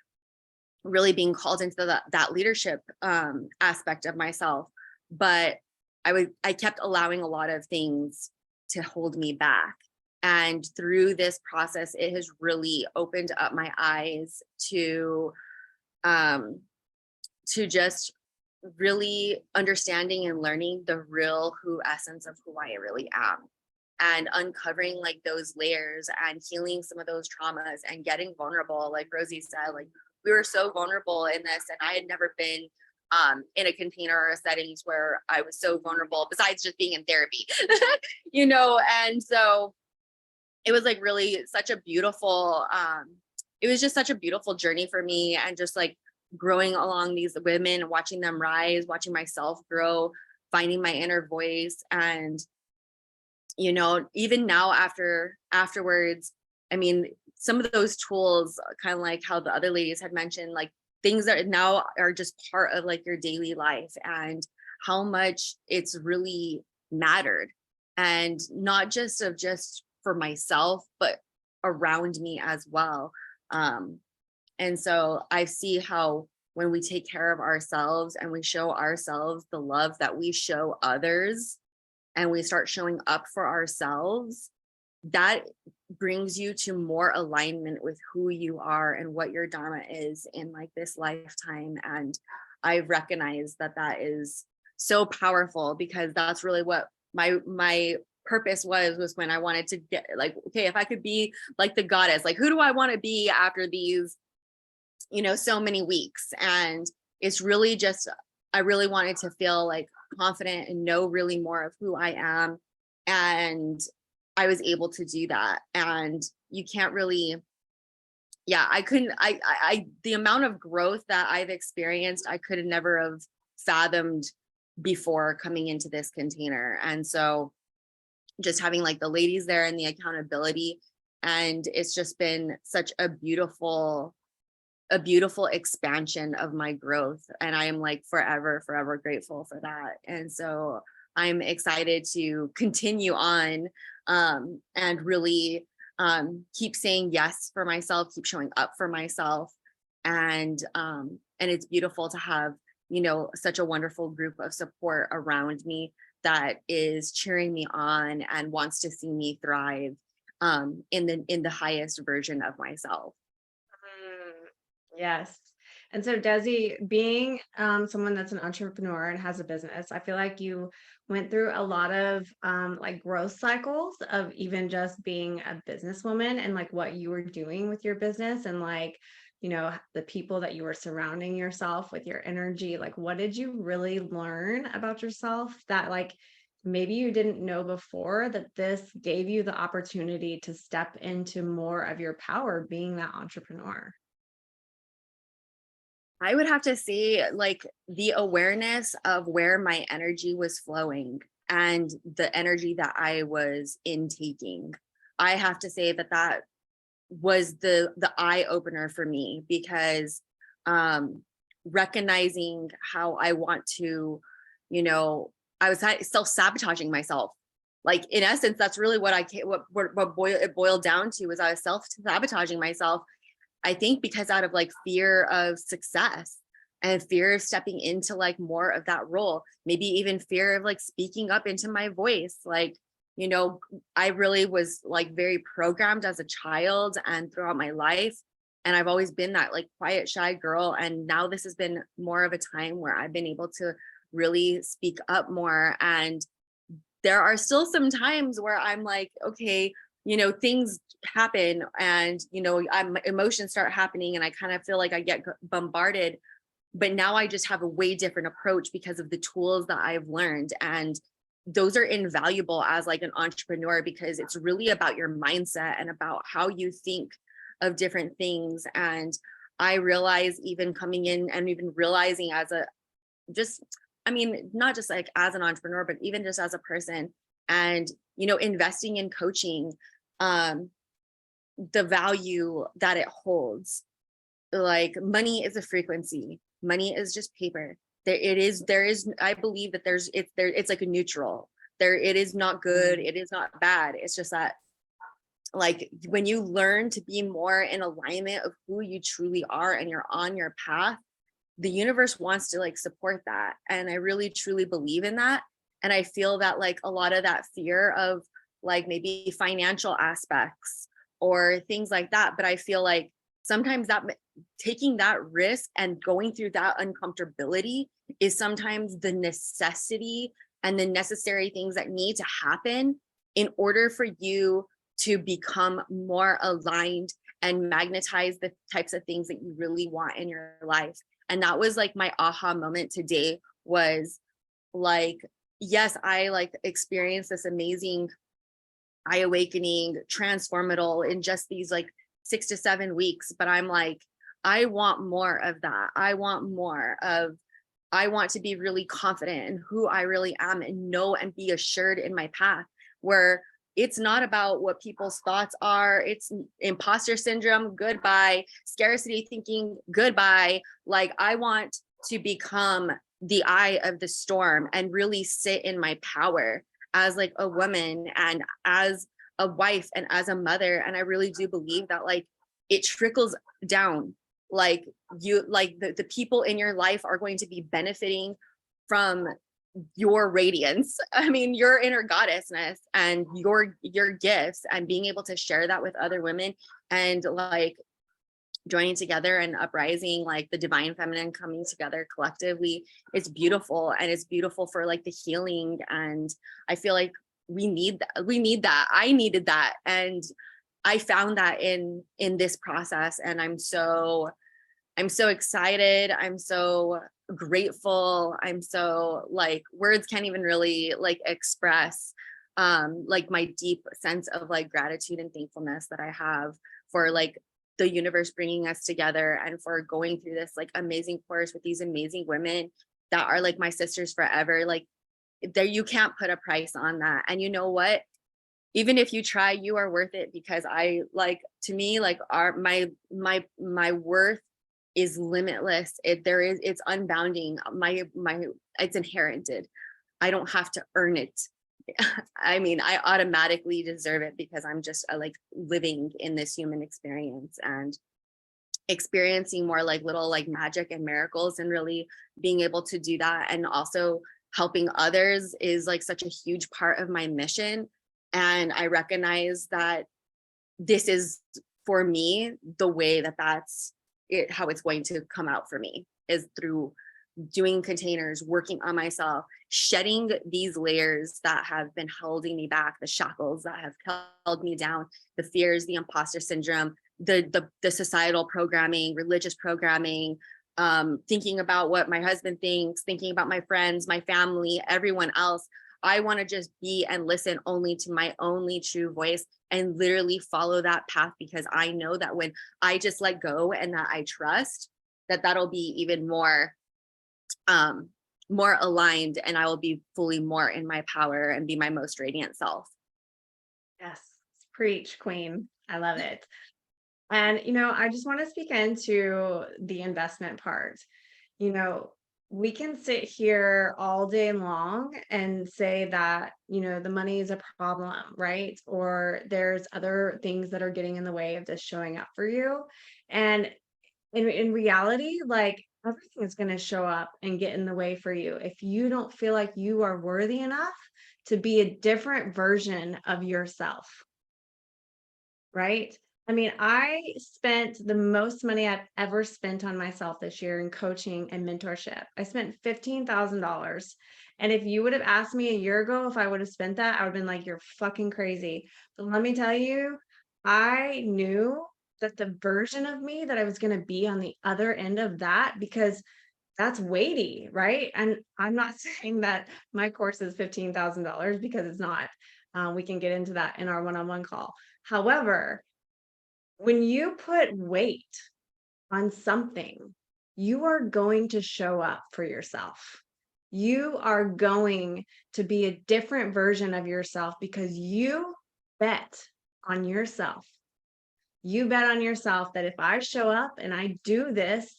really being called into that leadership aspect of myself. But I kept allowing a lot of things to hold me back. And through this process, it has really opened up my eyes to just really understanding and learning the real essence of who I really am, and uncovering like those layers and healing some of those traumas and getting vulnerable. Like Rosie said, like we were so vulnerable in this, and I had never been in a container or settings where I was so vulnerable, besides just being in therapy, and so it was like really such a beautiful, it was just such a beautiful journey for me, and just like growing along these women, watching them rise, watching myself grow, finding my inner voice. And even now afterwards, I mean, some of those tools, kind of like how the other ladies had mentioned, like things that now are just part of like your daily life, and how much it's really mattered, and not just for myself, but around me as well. And so I see how when we take care of ourselves and we show ourselves the love that we show others, and we start showing up for ourselves, that brings you to more alignment with who you are and what your dharma is in like this lifetime. And I recognize that is so powerful, because that's really what my purpose was when I wanted to get like, okay, if I could be like the goddess, like who do I want to be after these, so many weeks? And it's really just, I really wanted to feel like confident and know really more of who I am. And I was able to do that. And you can't really, I couldn't, the amount of growth that I've experienced, I could have never have fathomed before coming into this container. And so just having like the ladies there and the accountability, and it's just been such a beautiful expansion of my growth. And I am like forever grateful for that. And so I'm excited to continue on, and really keep saying yes for myself, keep showing up for myself. And it's beautiful to have, such a wonderful group of support around me that is cheering me on and wants to see me thrive in the highest version of myself. Yes. And so Desi, being someone that's an entrepreneur and has a business, I feel like you went through a lot of like growth cycles of even just being a businesswoman, and like what you were doing with your business, and like, the people that you were surrounding yourself with, your energy. Like, what did you really learn about yourself that like maybe you didn't know before that this gave you the opportunity to step into more of your power being that entrepreneur? I would have to say, like, the awareness of where my energy was flowing and the energy that I was intaking. I have to say that that was the eye opener for me, because um recognizing how I want to, you know, I was self-sabotaging myself. Like, in essence, that's really what it boiled down to, was I was self-sabotaging myself. I think because out of like fear of success and fear of stepping into like more of that role, maybe even fear of like speaking up into my voice. Like, you know, I really was like very programmed as a child and throughout my life. And I've always been that like quiet, shy girl. And now this has been more of a time where I've been able to really speak up more. And there are still some times where I'm like, okay, you know, things happen and, you know, emotions start happening and I kind of feel like I get bombarded. But now I just have a way different approach because of the tools that I've learned. And those are invaluable as like an entrepreneur, because it's really about your mindset and about how you think of different things. And I realize, even coming in and even realizing as a, just, I mean, not just like as an entrepreneur, but even just as a person, and, you know, investing in coaching, the value that it holds. Like, money is a frequency. Money is just paper. There is, I believe that it's like a neutral. It is not good. It is not bad. It's just that, like, when you learn to be more in alignment of who you truly are and you're on your path, the universe wants to like support that. And I really truly believe in that. And I feel that like a lot of that fear of like maybe financial aspects or things like that, but I feel like sometimes that taking that risk and going through that uncomfortability is sometimes the necessity and the necessary things that need to happen in order for you to become more aligned and magnetize the types of things that you really want in your life. And that was like my aha moment today, was like, yes, I like experienced this amazing eye awakening, transformative in just these like 6 to 7 weeks. But I'm like, I want more of that. I want to be really confident in who I really am and know and be assured in my path, where it's not about what people's thoughts are. It's imposter syndrome, goodbye. Scarcity thinking, goodbye. Like, I want to become the eye of the storm and really sit in my power as like a woman and as a wife and as a mother. And I really do believe that like it trickles down. Like, you, like the people in your life are going to be benefiting from your radiance. I mean, your inner goddessness and your gifts, and being able to share that with other women, and like joining together and uprising, like the divine feminine coming together collectively. It's beautiful, and it's beautiful for like the healing. And I feel like we need that. I needed that, and I found that in this process. And I'm so excited. I'm so grateful. I'm so like, words can't even really like express like my deep sense of like gratitude and thankfulness that I have for like the universe bringing us together, and for going through this like amazing course with these amazing women that are like my sisters forever. Like, there, you can't put a price on that. And you know what? Even if you try, you are worth it, because I like, to me, like my worth is limitless. It's unbounding. It's inherited. I don't have to earn it. I mean, I automatically deserve it, because I'm just like living in this human experience and experiencing more like little like magic and miracles, and really being able to do that. And also helping others is like such a huge part of my mission. And I recognize that this is, for me, the way that's it, how it's going to come out for me, is through doing containers, working on myself, shedding these layers that have been holding me back, the shackles that have held me down, the fears, the imposter syndrome, the societal programming, religious programming, thinking about what my husband thinks, thinking about my friends, my family, everyone else. I want to just be and listen only to my only true voice and literally follow that path, because I know that when I just let go and that I trust, that that'll be even more more aligned, and I will be fully more in my power and be my most radiant self. Yes. Preach, queen. I love it. And, I just want to speak into the investment part. We can sit here all day long and say that, the money is a problem, right? Or there's other things that are getting in the way of this showing up for you. And in reality, like, everything is going to show up and get in the way for you if you don't feel like you are worthy enough to be a different version of yourself, right? I mean, I spent the most money I've ever spent on myself this year in coaching and mentorship. I spent $15,000. And if you would have asked me a year ago if I would have spent that, I would have been like, you're fucking crazy. But let me tell you, I knew that the version of me that I was going to be on the other end of that, because that's weighty, right? And I'm not saying that my course is $15,000, because it's not. We can get into that in our one-on-one call. However, when you put weight on something, you are going to show up for yourself. You are going to be a different version of yourself because you bet on yourself. You bet on yourself that if I show up and I do this,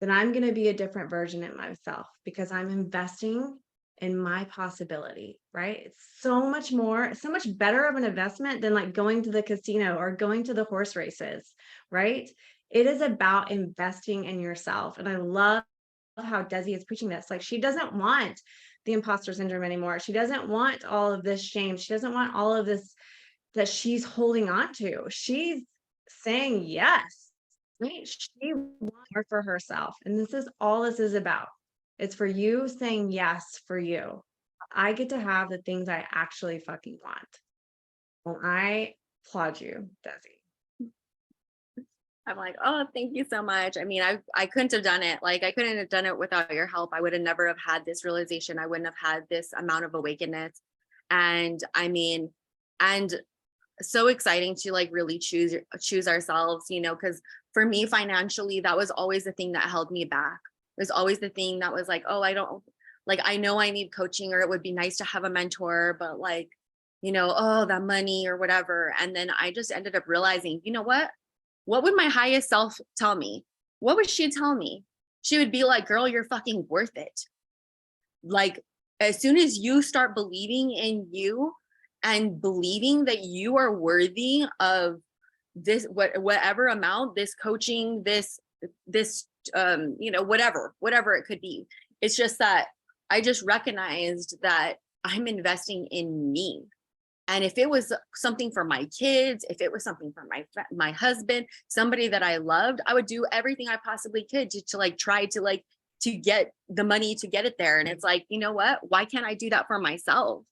then I'm going to be a different version of myself because I'm investing in my possibility, right? It's so much more, so much better of an investment than like going to the casino or going to the horse races, right? It is about investing in yourself. And I love how Desi is preaching this. Like, she doesn't want the imposter syndrome anymore. She doesn't want all of this shame. She doesn't want all of this that she's holding on to. She's saying yes. Right? She wants more for herself. And this is all this is about. It's for you saying yes for you. I get to have the things I actually fucking want. Well, I applaud you, Desi. I'm like, oh, thank you so much. I mean, I couldn't have done it. Like, I couldn't have done it without your help. I would have never have had this realization. I wouldn't have had this amount of awakeness. And I mean, and so exciting to like really choose ourselves, because for me financially, that was always the thing that held me back. It was always the thing that was like, oh, I don't, like, I know I need coaching, or it would be nice to have a mentor, but like, oh, that money or whatever. And then I just ended up realizing, what would my highest self tell me? What would she tell me? She would be like, girl, you're fucking worth it. Like, as soon as you start believing in you and believing that you are worthy of this, whatever amount, this coaching, this, whatever it could be. It's just that I just recognized that I'm investing in me. And if it was something for my kids, if it was something for my husband, somebody that I loved, I would do everything I possibly could to like try to like to get the money to get it there. And it's like, you know what? Why can't I do that for myself?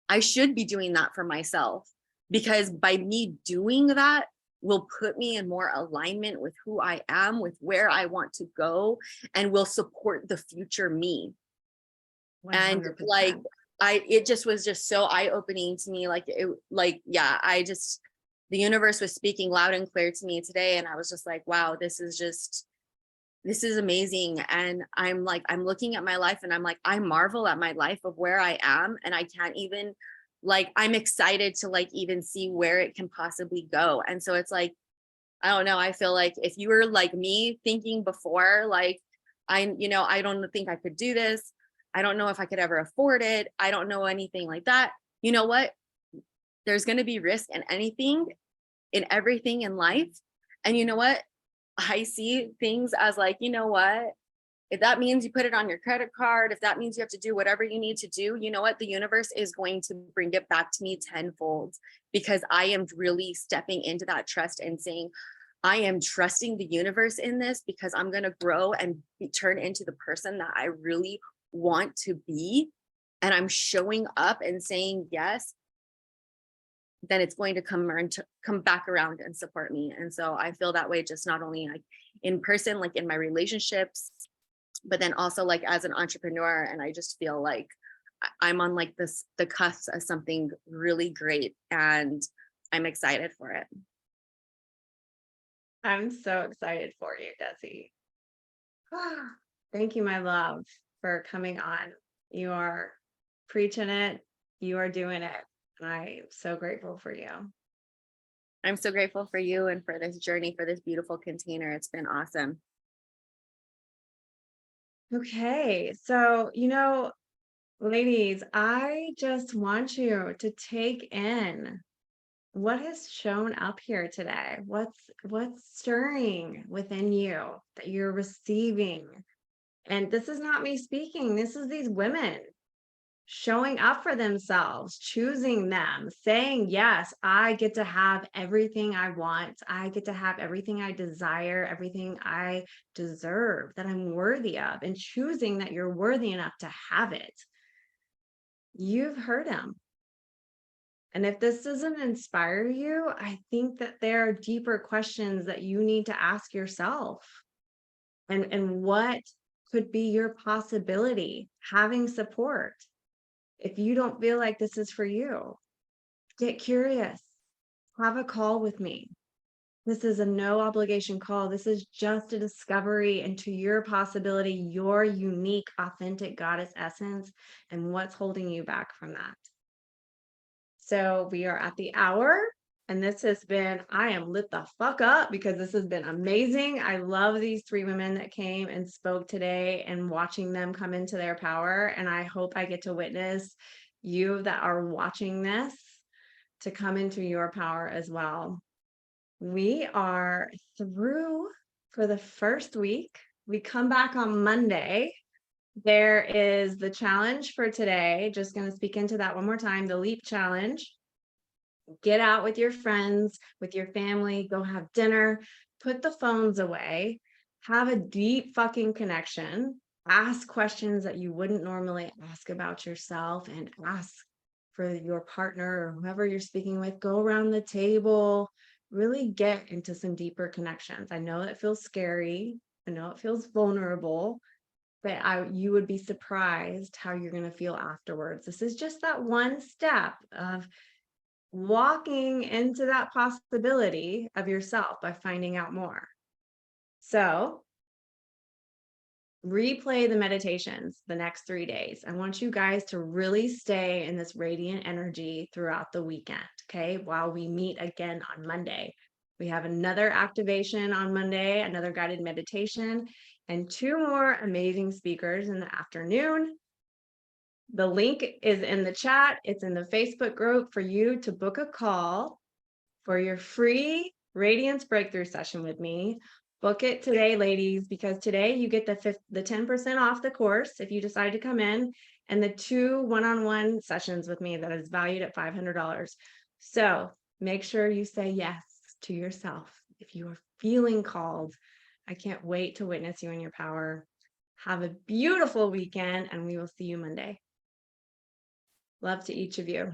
I should be doing that for myself, because by me doing that will put me in more alignment with who I am, with where I want to go, and will support the future me. 100%. And like, it just was just so eye-opening to me. Like, the universe was speaking loud and clear to me today. And I was just like, wow, this is amazing. And I'm looking at my life and I'm like, I marvel at my life of where I am. And I can't even, like, I'm excited to like even see where it can possibly go. And so it's like, I don't know. I feel like if you were like me thinking before, like, I don't think I could do this. I don't know if I could ever afford it. I don't know anything like that. You know what? There's going to be risk in anything, in everything in life. And you know what? I see things as like, you know what? If that means you put it on your credit card, if that means you have to do whatever you need to do, you know what? The universe is going to bring it back to me tenfold, because I am really stepping into that trust and saying, I am trusting the universe in this, because I'm going to grow and turn into the person that I really want to be. And I'm showing up and saying yes, then it's going to come back around and support me. And so I feel that way, just not only like in person, like in my relationships, but then also like as an entrepreneur. And I just feel like I'm on like the cusp of something really great, and I'm excited for it. I'm so excited for you, Desi. Thank you, my love, for coming on. You are preaching it. You are doing it. I'm so grateful for you. I'm so grateful for you and for this journey, for this beautiful container. It's been awesome. Okay, so, ladies, I just want you to take in what has shown up here today. What's stirring within you that you're receiving. And this is not me speaking. This is these women showing up for themselves, choosing them, saying, yes, I get to have everything I want. I get to have everything I desire, everything I deserve, that I'm worthy of, and choosing that you're worthy enough to have it. You've heard them. And if this doesn't inspire you, I think that there are deeper questions that you need to ask yourself. And what could be your possibility? Having support. If you don't feel like this is for you, get curious. Have a call with me. This is a no obligation call. This is just a discovery into your possibility, your unique, authentic goddess essence, and what's holding you back from that. So we are at the hour, and this has been, I am lit the fuck up because this has been amazing. I love these three women that came and spoke today and watching them come into their power. And I hope I get to witness you that are watching this to come into your power as well. We are through for the first week. We come back on Monday. There is the challenge for today. Just going to speak into that one more time. The Leap Challenge. Get out with your friends, with your family, go have dinner, put the phones away, have a deep fucking connection, ask questions that you wouldn't normally ask about yourself, and ask for your partner or whoever you're speaking with. Go around the table, really get into some deeper connections. I know it feels scary. I know it feels vulnerable, but you would be surprised how you're going to feel afterwards. This is just that one step of walking into that possibility of yourself by finding out more. So replay the meditations the next 3 days. I want you guys to really stay in this radiant energy throughout the weekend, okay? While we meet again on Monday. We have another activation on Monday, another guided meditation, and 2 more amazing speakers in the afternoon. The link is in the chat. It's in the Facebook group for you to book a call for your free Radiance Breakthrough session with me. Book it today, ladies, because today you get the 10% off the course if you decide to come in, and the 2 one-on-one sessions with me that is valued at $500. So make sure you say yes to yourself if you are feeling called. I can't wait to witness you in your power. Have a beautiful weekend, and we will see you Monday. Love to each of you.